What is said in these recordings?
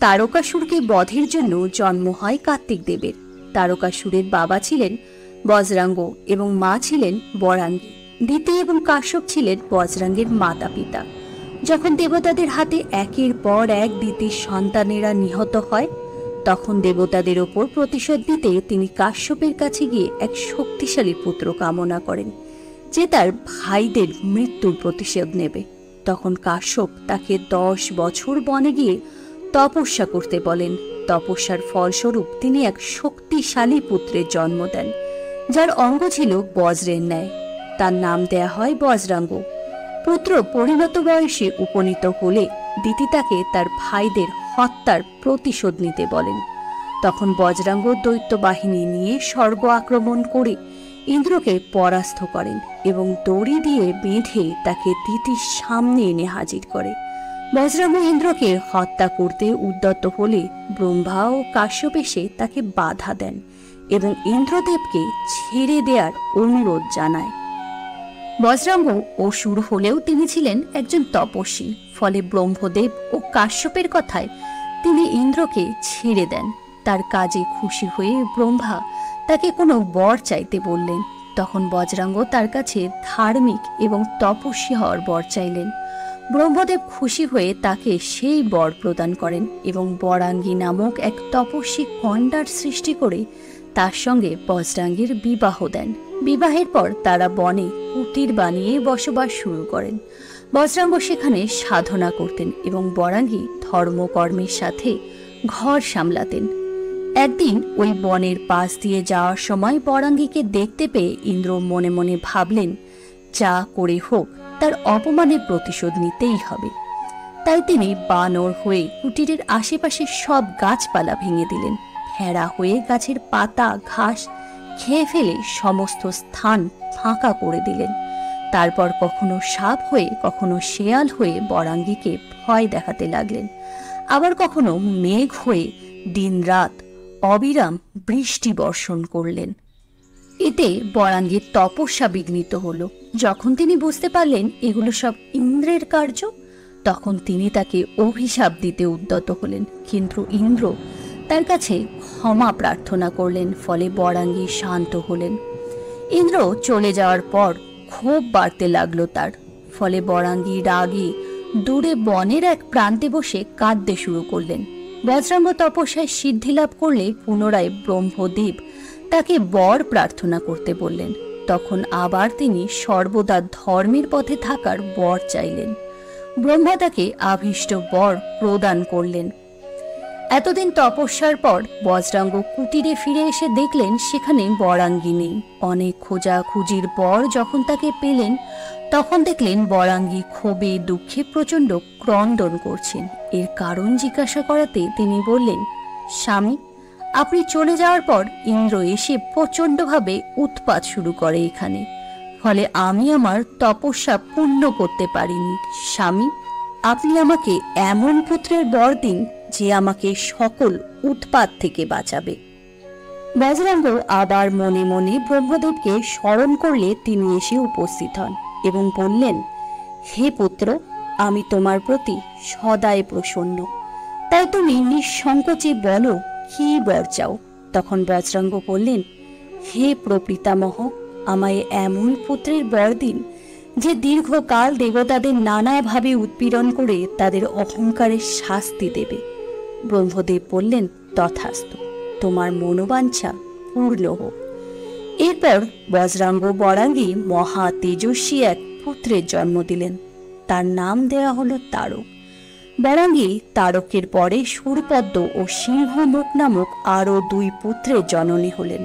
তারকাসুরকে বধের জন্য জন্ম হয় কার্তিক দেবের। তারকাসুরের বাবা ছিলেন বজরাঙ্গ এবং মা ছিলেন বরাঙ্গী। দিতি এবং কাশ্যপ ছিলেন বজরাঙ্গের মাতা পিতা। যখন দেবতাদের হাতে একের পর এক দিতির সন্তানেরা নিহত হয়, তখন দেবতাদের ওপর প্রতিশোধ দিতে তিনি কাশ্যপের কাছে গিয়ে এক শক্তিশালী পুত্র কামনা করেন, যে তার ভাইদের মৃত্যুর প্রতিশোধ নেবে। তখন কাশ্যপ তাকে 10 বছর বনে গিয়ে তপস্যা করতে বলেন। তপস্যার ফলস্বরূপ তিনি এক শক্তিশালী পুত্রের জন্ম দেন, যার অঙ্গ ছিল বজ্রের ন্যায়। তার নাম দেয়া হয় বজরাঙ্গ। পুত্র পরিণত বয়সে উপনীত হলে দিতি তাকে তার ভাইদের হত্যার প্রতিশোধ নিতে বলেন। তখন বজরাঙ্গ দৈত্য বাহিনী নিয়ে স্বর্গ আক্রমণ করে ইন্দ্রকে পরাস্ত করেন এবং দড়ি দিয়ে বেঁধে তাকে দিতির সামনে এনে হাজির করে। বজরাঙ্গ ইন্দ্রকে হত্যা করতে উদ্যত হলে ব্রহ্মা ও কাশ্যপ এসে তাকে বাধা দেন এবং ইন্দ্রদেবকে ছেড়ে দেওয়ার অনুরোধ জানায়। বজরাঙ্গ অসুর হলেও তিনি ছিলেন একজন তপস্বী, ফলে ব্রহ্মদেব ও কাশ্যপের কথায় তিনি ইন্দ্রকে ছেড়ে দেন। তার কাজে খুশি হয়ে ব্রহ্মা তাকে কোনো বর চাইতে বললেন। তখন বজরাঙ্গ তার কাছে ধার্মিক এবং তপস্বী হওয়ার বর চাইলেন। ব্রহ্মদেব খুশি হয়ে তাকে সেই বর প্রদান করেন এবং বরাঙ্গী নামক এক তপস্বী কন্যার সৃষ্টি করে তার সঙ্গে বজরাঙ্গীর বিবাহ দেন। বিবাহের পর তারা বনে কুটির বানিয়ে বসবাস শুরু করেন। বজরাঙ্গ সেখানে সাধনা করতেন এবং বরাঙ্গী ধর্মকর্মের সাথে ঘর সামলাতেন। একদিন ওই বনের পাশ দিয়ে যাওয়ার সময় বরাঙ্গীকে দেখতে পেয়ে ইন্দ্র মনে মনে ভাবলেন, যা করে হোক তার অপমানের প্রতিশোধ নিতেই হবে। তাই তিনি বানর হয়ে কুটিরের আশেপাশে সব গাছপালা ভেঙে দিলেন। ভেড়া হয়ে গাছের পাতা ঘাস খেয়ে ফেলে সমস্ত স্থান ফাঁকা করে দিলেন। তারপর কখনো সাপ হয়ে কখনো শেয়াল হয়ে বরাঙ্গীকে ভয় দেখাতে লাগলেন। আবার কখনো মেঘ হয়ে দিনরাত অবিরাম বৃষ্টি বর্ষণ করলেন। এতে বরাঙ্গীর তপস্যা বিঘ্নিত হল। যখন তিনি বুঝতে পারলেন এগুলো সব ইন্দ্রের কার্য, তখন তিনি তাকে অভিশাপ দিতে উদ্যত হলেন। কিন্তু ইন্দ্র তার কাছে ক্ষমা প্রার্থনা করলেন, ফলে বরাঙ্গী শান্ত হলেন। ইন্দ্র চলে যাওয়ার পর ক্ষোভ বাড়তে লাগলো তার। ফলে বরাঙ্গী রাগে দূরে বনের এক প্রান্তে বসে কাঁদতে শুরু করলেন। বজরাঙ্গ তপস্যায় সিদ্ধি লাভ করলে পুনরায় ব্রহ্মদেব তাকে বর প্রার্থনা করতে বললেন। তখন আবার তিনি সর্বদা ধর্মের পথে থাকার বর চাইলেন। ব্রহ্মা তাকে আভীষ্ট বর প্রদান করলেন। এতদিন তপস্যার পর বজরাঙ্গ কুটিরে ফিরে এসে দেখলেন সেখানে বরাঙ্গী নেই। অনেক খোঁজাখুঁজির পর যখন তাকে পেলেন, তখন দেখলেন বরাঙ্গী ক্ষোভে দুঃখে প্রচণ্ড ক্রন্দন করছেন। এর কারণ জিজ্ঞাসা করাতে তিনি বললেন, স্বামী, আপনি চলে যাওয়ার পর ইন্দ্র এসে প্রচণ্ডভাবে উৎপাত শুরু করে এখানে, ফলে আমি আমার তপস্যা পূর্ণ করতে পারিনি। স্বামী, আপনি আমাকে এমন পুত্রের বর দিন যে আমাকে সকল উৎপাত থেকে বাঁচাবে। বজরাঙ্গ আবার মনে মনে ব্রহ্মদেবকে স্মরণ করলে তিনি এসে উপস্থিত হন এবং বললেন, হে পুত্র, আমি তোমার প্রতি সদাই প্রসন্ন, তাই তুমি নিঃসংকোচে বলো কি বর চাও। তখন বজরাঙ্গ বললেন, হে প্রপিতামহ, আমায় এমন পুত্রের বর দিন যে দীর্ঘকাল দেবতাদের নানাভাবে উৎপীড়ন করে তাদের অহংকারের শাস্তি দেবে। ব্রহ্মদেব বললেন, তথাস্তু, তোমার মনোবাঞ্ছা পূর্ণ হোক। এরপর বজরাঙ্গ বরাঙ্গী মহা তেজস্বী এক পুত্রের জন্ম দিলেন। তার নাম দেওয়া হলো তারক। বরাঙ্গী তারকের পরে সুরপদ্ম ও সিংহমুখ নামক আরও 2 পুত্রের জননী হলেন।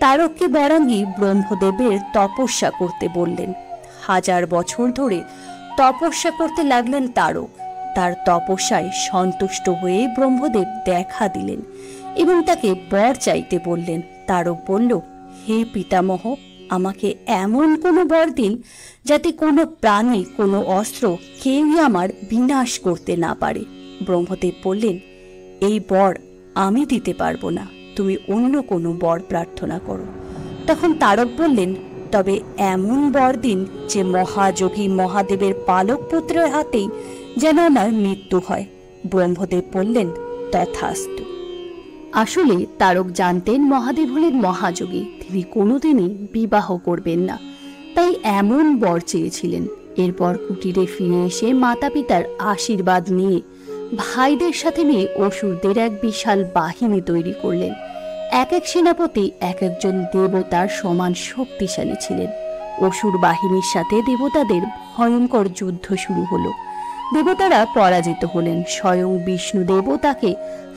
তারককে বরাঙ্গী ব্রহ্মদেবের তপস্যা করতে বললেন। 1000 বছর ধরে তপস্যা করতে লাগলেন তারক। তার তপস্যায় সন্তুষ্ট হয়ে ব্রহ্মদেব দেখা দিলেন এবং তাকে বর চাইতে বললেন। তারক বলল, হে পিতামহ, আমাকে এমন কোনো বর দিন যাতে কোনো প্রাণী, কোনো অস্ত্র কেউই আমার বিনাশ করতে না পারে। ব্রহ্মদেব বললেন, এই বর আমি দিতে পারবো না, তুমি অন্য কোনো বর প্রার্থনা করো। তখন তারক বললেন, তবে এমন বর দিন যে মহাযোগী মহাদেবের পালক পুত্রের হাতেই যেন আমার মৃত্যু হয়। ব্রহ্মদেব বললেন, তথাস্তু। আসলে তারক জানতেন মহাদেব হলেন মহাযোগী, তিনি কোনোদিনই বিবাহ করবেন না, তাই এমন বর চেয়েছিলেন। এরপর কুটিরে ফিরে এসে মাতা পিতার আশীর্বাদ নিয়ে ভাইদের সাথে নিয়ে অসুরদের এক বিশাল বাহিনী তৈরি করলেন। এক এক সেনাপতি এক একজন দেবতার সমান শক্তিশালী ছিলেন। অসুর বাহিনীর সাথে দেবতাদের ভয়ঙ্কর যুদ্ধ শুরু হলো। দেবতারা পরাজিত হলেন, স্বয়ং বিষ্ণুদেবও তাকে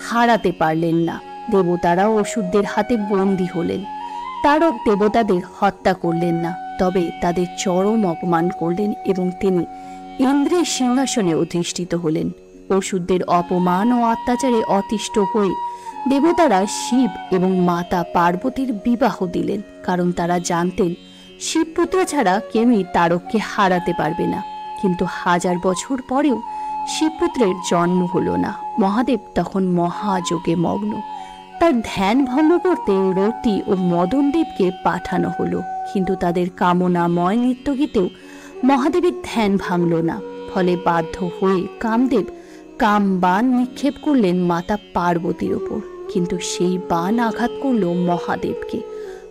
হারাতে পারলেন না। দেবতারা অসুরদের হাতে বন্দী হলেন। তারক দেবতাদের হত্যা করলেন না, তবে তাদের চরম অপমান করলেন এবং তিনি ইন্দ্রের সিংহাসনে অধিষ্ঠিত হলেন। অসুরদের অপমান ও অত্যাচারে অতিষ্ঠ হয়ে দেবতারা শিব এবং মাতা পার্বতীর বিবাহ দিলেন, কারণ তারা জানতেন শিবপুত্র ছাড়া কেউই তারককে হারাতে পারবে না। কিন্তু 1000 বছর পরেও শিবপুত্রের জন্ম হলো না। মহাদেব তখন মহাযোগে মগ্ন। তার ধ্যান ভঙ্গ করতে রতি ও মদনদেবকে পাঠানো হলো, কিন্তু তাদের কামনাময় নৃত্যগীতেও মহাদেবের ধ্যান ভাঙল না। ফলে বাধ্য হয়ে কামদেব কামবাণ নিক্ষেপ করলেন মাতা পার্বতীর ওপর, কিন্তু সেই বাণ আঘাত করল মহাদেবকে।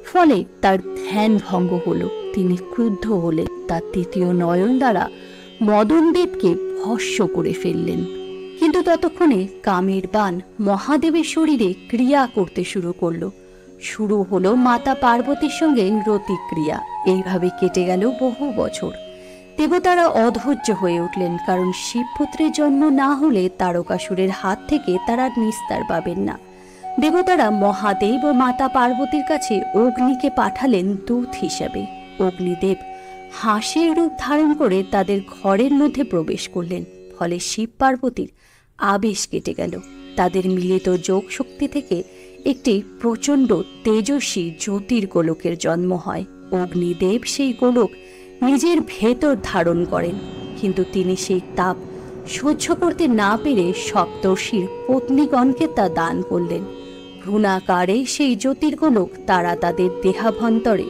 ফলে তার ধ্যান ভঙ্গ হলো। তিনি ক্রুদ্ধ হলে তার তৃতীয় নয়ন দ্বারা মদনদেবকে ভস্ম করে ফেললেন। কিন্তু ততক্ষণে কামের বাণ মহাদেবের শরীরে ক্রিয়া করতে শুরু করলো। শুরু হলো মাতা পার্বতীর সঙ্গে রতিক্রিয়া। এইভাবে কেটে গেল বহু বছর। দেবতারা অধৈর্য হয়ে উঠলেন, কারণ শিবপুত্রের জন্ম না হলে তারকাসুরের হাত থেকে তারা নিস্তার পাবেন না। দেবতারা মহাদেব ও মাতা পার্বতীর কাছে অগ্নিকে পাঠালেন দূত হিসেবে। অগ্নিদেব হাঁসের রূপ ধারণ করে তাদের ঘরের মধ্যে প্রবেশ করলেন। ফলে শিব পার্বতীর আবেশ কেটে গেল। তাদের মিলিত যোগ শক্তি থেকে একটি প্রচণ্ড তেজস্বী জ্যোতির গোলকের জন্ম হয়। অগ্নিদেব সেই গোলক নিজের ভেতর ধারণ করেন, কিন্তু তিনি সেই তাপ সহ্য করতে না পেরে সপ্তর্ষির পত্নীগণকে তা দান করলেন। ভ্রূণাকারে সেই জ্যোতির্গোলক তারা তাদের দেহাভ্যন্তরে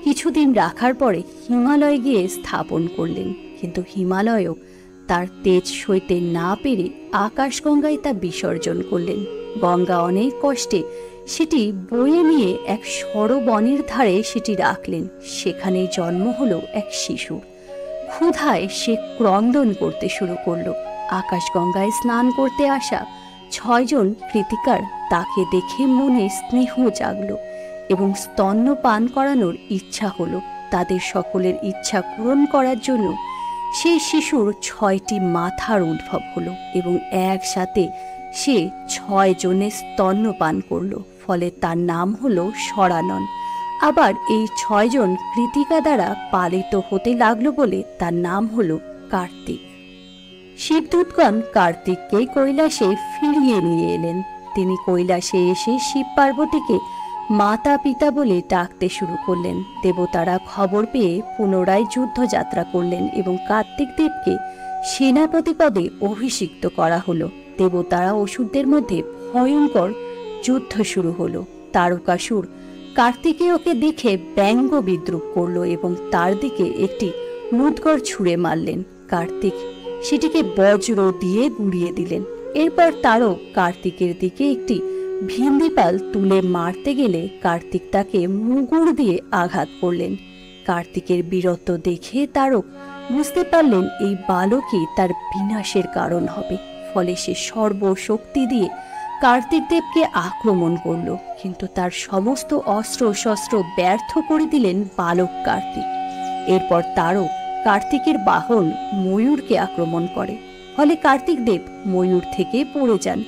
কিছুদিন রাখার পরে হিমালয়ে গিয়ে স্থাপন করলেন, কিন্তু হিমালয়ও তার তেজ সইতে না পেরে আকাশগঙ্গায় তা বিসর্জন করলেন। গঙ্গা অনেক কষ্টে সেটি বয়ে নিয়ে এক সরবনের ধারে সেটি রাখলেন। সেখানেই জন্ম হলো এক শিশুর। ক্ষুধায় সে ক্রন্দন করতে শুরু করলো। আকাশগঙ্গায় স্নান করতে আসা 6 জন কৃতিকার তাকে দেখে মনে স্নেহ জাগলো এবং স্তন্য পান করানোর ইচ্ছা হলো। তাদের সকলের ইচ্ছা পূরণ করার জন্য সেই শিশুর 6টি মাথার উদ্ভব হলো এবং একসাথে সে 6 জনের স্তন্য পান করলো। ফলে তার নাম হলো সরানন। আবার এই 6 জন কৃতিকা দ্বারা পালিত হতে লাগলো বলে তার নাম হলো কার্তিক। শিবদূতগণ কার্তিককে কৈলাসে ফিরিয়ে নিয়ে এলেন। তিনি কৈলাসে এসে শিব পার্বতীকে মাতা পিতা বলে ডাকতে শুরু করলেন। দেবতারা খবর পেয়ে পুনরায় যুদ্ধযাত্রা করলেন এবং কার্তিক দেবকে সেনাপতি পদে অভিষিক্ত করা হলো। দেবতারা অসুরদের মধ্যে ভয়ঙ্কর যুদ্ধ শুরু হলো। তারকাসুর কার্তিকেয়কে দেখে ব্যঙ্গ বিদ্রুপ করল এবং তার দিকে একটি মুদ্গর ছুঁড়ে মারলেন। কার্তিক সেটিকে বজ্র দিয়ে গুড়িয়ে দিলেন। এরপর তারক কার্তিকের দিকে একটি ভিন্দিপাল তুলে মারতে গেলে কার্তিক তাকে মুগুর দিয়ে আঘাত করলেন। কার্তিকের বীরত্ব দেখে তারক বুঝতে পারলেন এই বালকই তার বিনাশের কারণ হবে। ফলে সে সর্বশক্তি দিয়ে কার্তিক দেবকে আক্রমণ করল, কিন্তু তার সমস্ত অস্ত্র শস্ত্র ব্যর্থ করে দিলেন বালক কার্তিক। এরপর তারক কার্তিকের বাহন ময়ূরকে আক্রমণ করে। ফলে কার্তিক দেব ময়ূর থেকে পড়ে যান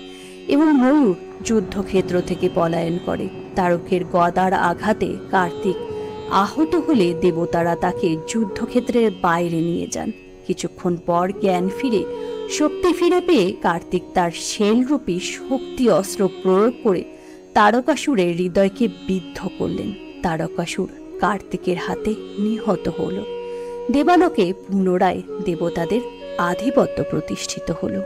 এবং ময়ূর যুদ্ধক্ষেত্র থেকে পলায়ন করে। তারকের গদার আঘাতে কার্তিক আহত হলে দেবতারা তাকে যুদ্ধক্ষেত্রের বাইরে নিয়ে যান। কিছুক্ষণ পর জ্ঞান ফিরে শক্তি ফিরে পেয়ে কার্তিক তার শেলরূপী শক্তি অস্ত্র প্রয়োগ করে তারকাসুরের হৃদয়কে বিদ্ধ করলেন। তারকাসুর কার্তিকের হাতে নিহত হল। দেবালোকে পুনরায় দেবতাদের আধিপত্য প্রতিষ্ঠিত হলো।